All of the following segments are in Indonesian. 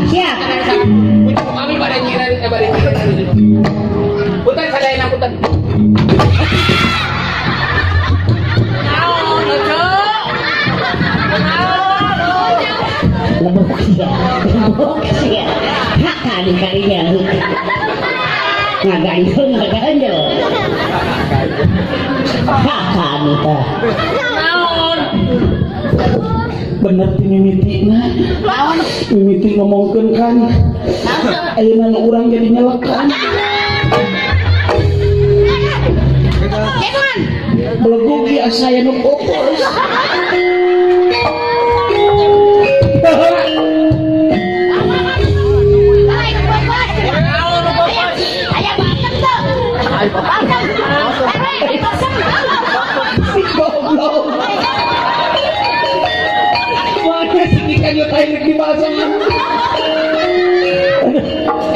siap. Kami pada nyiran putar saya enak putar. Lebok sia. Hak tadi kalinya. Ngagayun ngagayun. Hak tadi teh. Bener mimitina mimiti ngomongkeun kan ayeuna urang jadi nyelekan belegug ya saya nu popos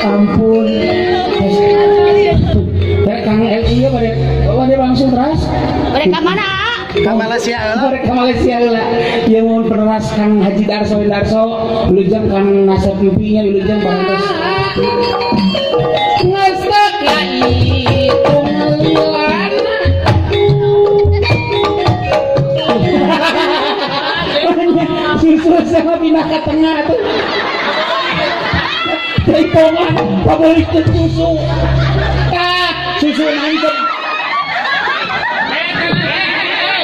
ampun Kang Eli pada langsung teras mereka mana? Ke Malaysia lah dia mau peneras Kang Haji Darso wilujeng Kang Nasab Yubinya wilujeng Barantos ngestek ya itu ngelilan susu sama pindah ke tengah tuh jaipongan pabalik ke susu susu nancep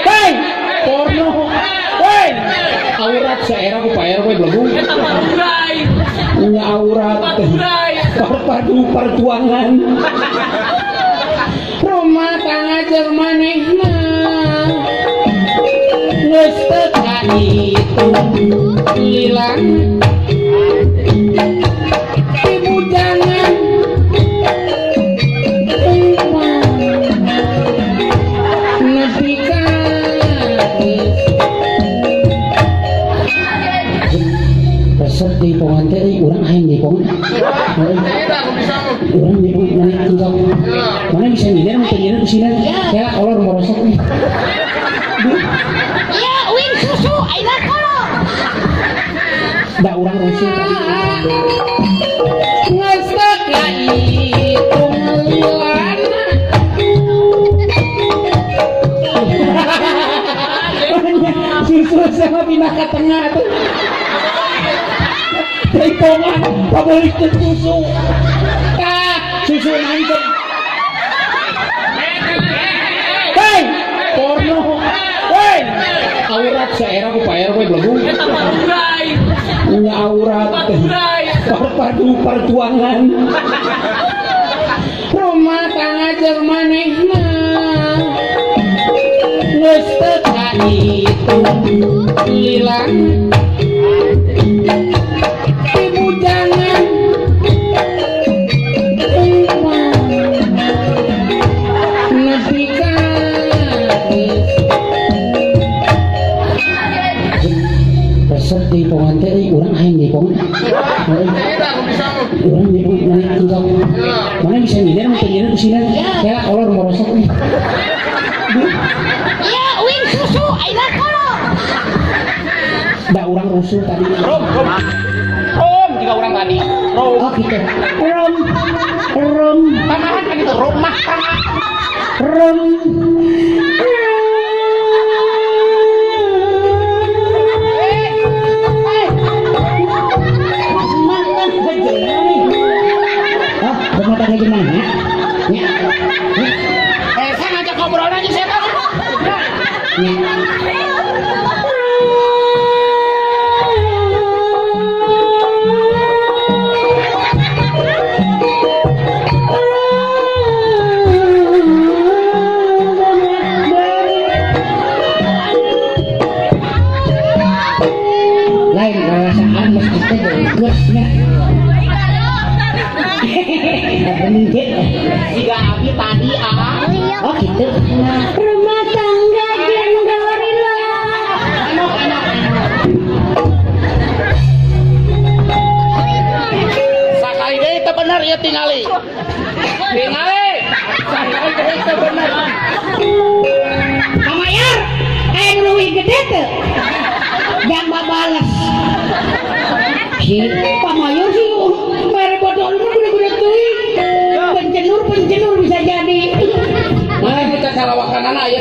hei porno hei aurat seera ku paer gue belum punya aurat perpadu perjuangan rumah tangga jeung manehna geus teu itu hilang ibu jangan nepikan resep di pongan teh urang aing di pongan urang di pongan mana bisa nyindir mungkin nyindir di sini ya kolor morosok nih iya win susu aina kolor da urang rusuh tadi ngestek ya itu ngelilan susu sama pindah ke tengah tuh jaipongan pabalik ke susu susu nancep hei porno hei aurat seera ku paer gue belum punya aurat perpadu perjuangan rumah tangga jeung manehna geus teu itu hilang ibu jangan nepikan resep di pongan teh urang aing di pongan urang di pongan mana bisa nyindir mungkin nyindir di sini ya kolor morosok nih iya win susu aina kolor da urang rusuh tadi rom jika urang tadi rom oh gitu rom tanahan kan itu rumah tanah rom tanya gimana? Ya. Saya ngajak ngobrol aja saya tahu. Lain perasaan mesti tegurnya. Jika Abi tadi oh gitu rumah tangga yang gorila sakali deh itu benar ya tingali sakali deh itu benar Kamayar aing luwih gede teh yang babalas si Pamayur sih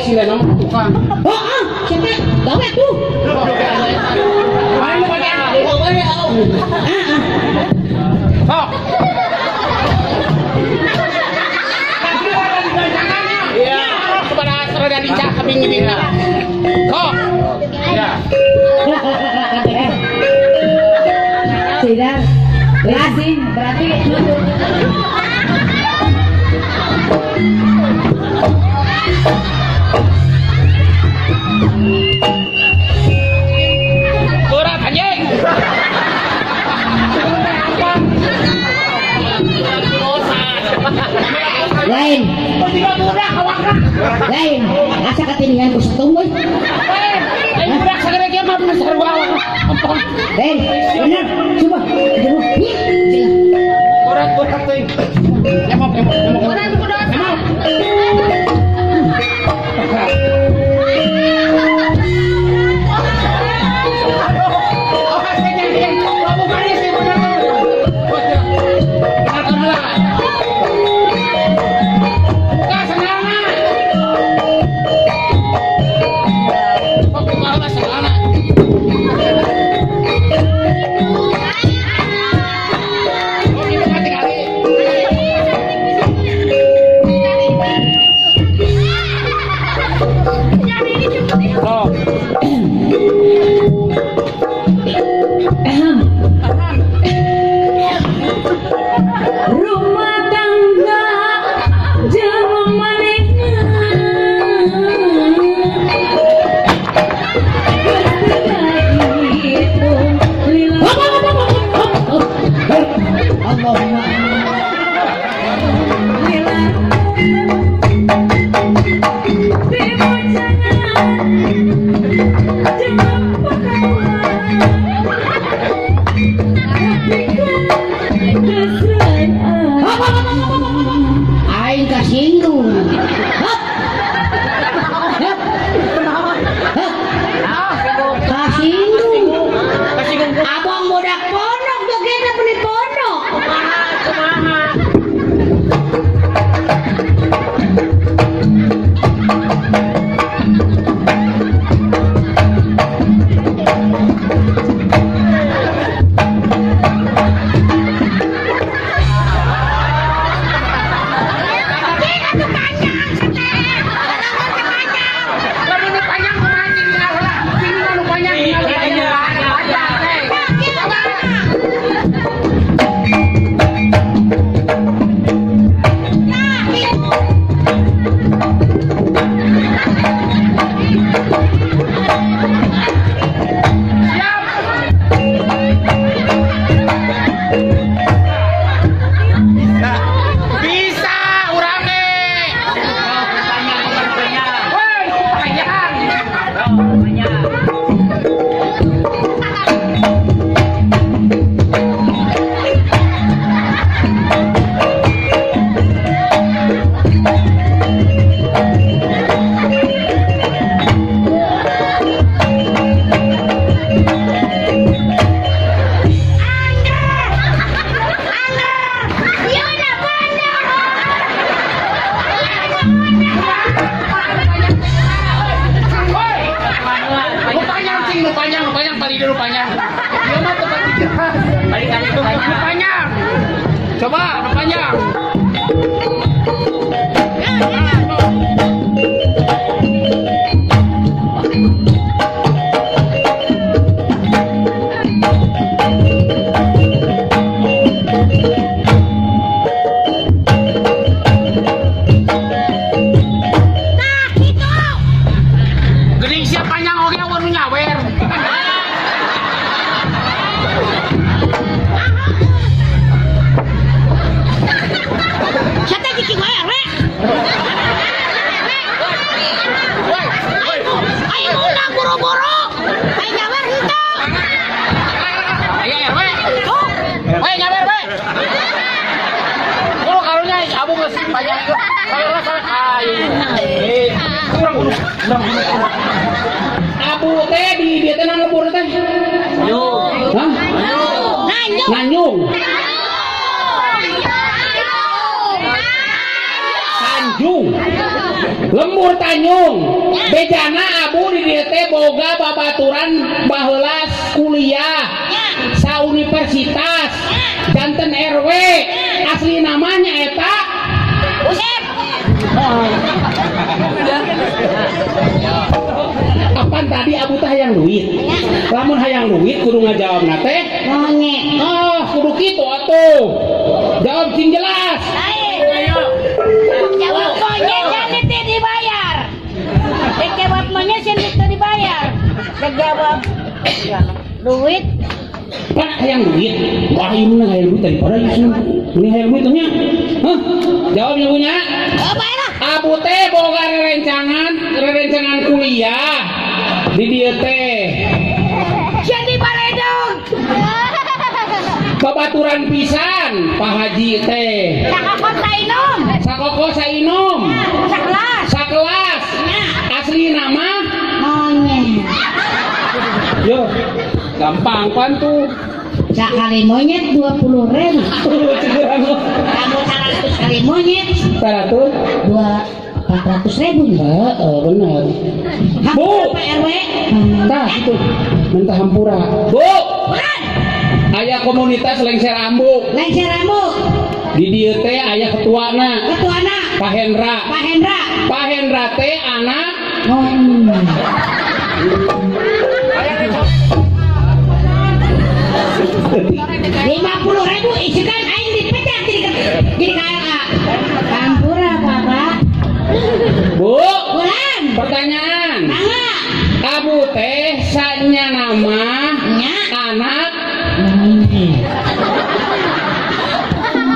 si Lena mah tukang. Oh, siapa? Gawe tuh. Main lu bagian. Sok. Iya, kepada serada dicak kambing ini. Sok. Ya. Tidak. Lazim berarti Surat anjing. lain. Lain. Asa ketinggalan ku satung euy. Ayo budak sagede ge mah bener sarua. Lain. Bener. Coba. Sila. Surat teuing. Emok. Rumah tangga jangan aing kasinggung. Kasinggung. Abang budak pondok tuh kita beli pondok. Coba, panjang. Gede siapa panjang oke warna nyawer. Siapa yang kikiwaya, Rek? Ayo undang boro-boro. Ayo nyawer henteu. Ayo RW. Weh nyawer we. Kulo karunya abu geus panjang. Kalau rasa ayo. Kurang. Abu teh di dia teh ngebur teh. Hah? Nanyung. Tanjung. Lembur umur Tanjung bejana abu di dieu teh boga babaturan baheula kuliah sa universitas janten RW asli namanya eta Usep. apaan tadi abu teh hayang duit lamun hayang duit kudu ngajawabna teh Monyet. kudu kitu atuh jawab sing jelas. Jawab monyet jadi teu dibayar. Jawab monyet jadi teu dibayar. Jawab duit. Pak hayang duit wah ieu mah hayang duit daripada ieu ini hayang duit nya hah jawab ibunya abu teh boga rerencangan kuliah di dieu teh Jadi baledog. babaturan pisan Pak Haji teh Sakakot sainom. sakoko sainom Sakelas. sakelas asli nama Monyet. yo gampang pan tuh Sekali monyet 20.000. Kamu 100 kali monyet 100 400.000. bener Bu Pak RW. tah itu minta hampura Bu aya komunitas lengser ambu Lengser rambut. di dieu teh aya ketuana Ketuana. Pak Hendra Pak Hendra. Pak Hendra teh anak $50.000 isikan aing dipecat jadi KLA. Kampura Bapak. Bu Bulan. pertanyaan Mangga. abu teh sanya nama Nya. anak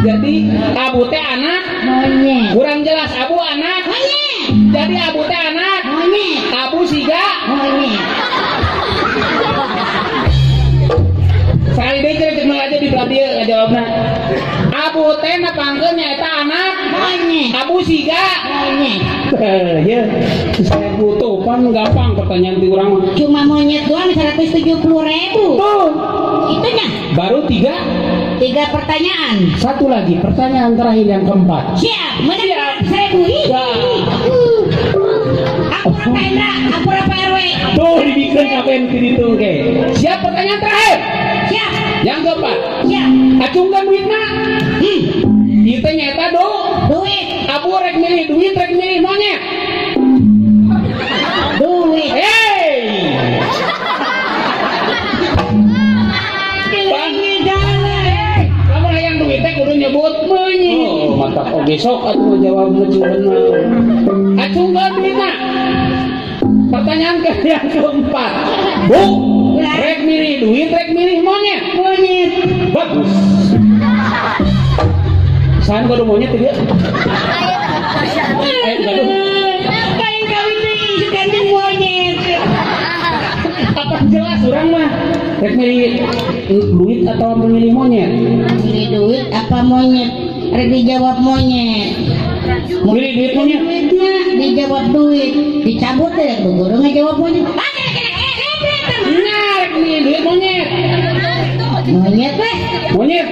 jadi abu teh anak Monyet. kurang jelas abu anak Monyet. jadi abu teh anak Monyet. abu siga Monyet. sekali deh cerita aja di belah dia jawabna abu teh napangkeun nyaeta anak Monyet. abu siga Monyet. ya saya butuh pan gampang pertanyaan di orang mah. Cuma monyet doang 170.000. Tuh Itunya. baru 3 pertanyaan. satu lagi pertanyaan terakhir yang keempat Siap. Menang 100.000. Ya. Aku Pak Hendra. Aku Pak RW. tuh dibikin kapan dihitung ke siap pertanyaan terakhir Siap. yang keempat Siap. acungkan duitna itu nyata do Duit. abu rek milih duit rek milih monyet Duit. hey kamu yang duit teh kudu nyebut monyet mantap besok atuh jawab bener acungkan duitna pertanyaan ke yang keempat Bu rek milih duit rek milih monyet Monyet. bagus saan kudu monyet dia gaduh Kain kawin nih ganti monyet. apa jelas orang mah rek milih duit atau milih monyet Milih duit apa monyet? Ada dijawab monyet. milih duit monyet Duitnya dijawab duit. Dicabut deh. Guru ngejawab monyet. nah rek milih duit monyet Monyet weh. monyet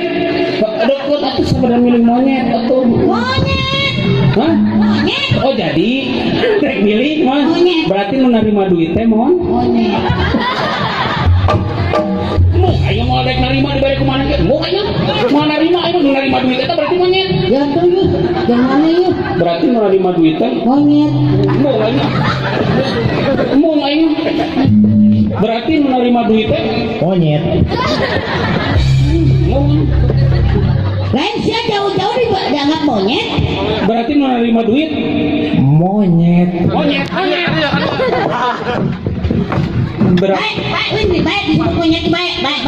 deket atuh sebenarnya milih monyet atuh Monyet. hah Monyet. oh jadi rek milih mah Monyet. berarti menerima duit teh mon Monyet. mu ayo mau rek narima diberi kemana ke mu ayo mau narima ayo mau narima duit itu berarti monyet Ya tuh yuk. Jangan yuk. berarti menerima duit teh Monyet. mu ayo berarti menerima duit teh Monyet. mu Lain sih jauh-jauh dianggap monyet. berarti menerima duit Monyet. monyet berarti Baik, baik, ini baik disebut monyet baik, baik,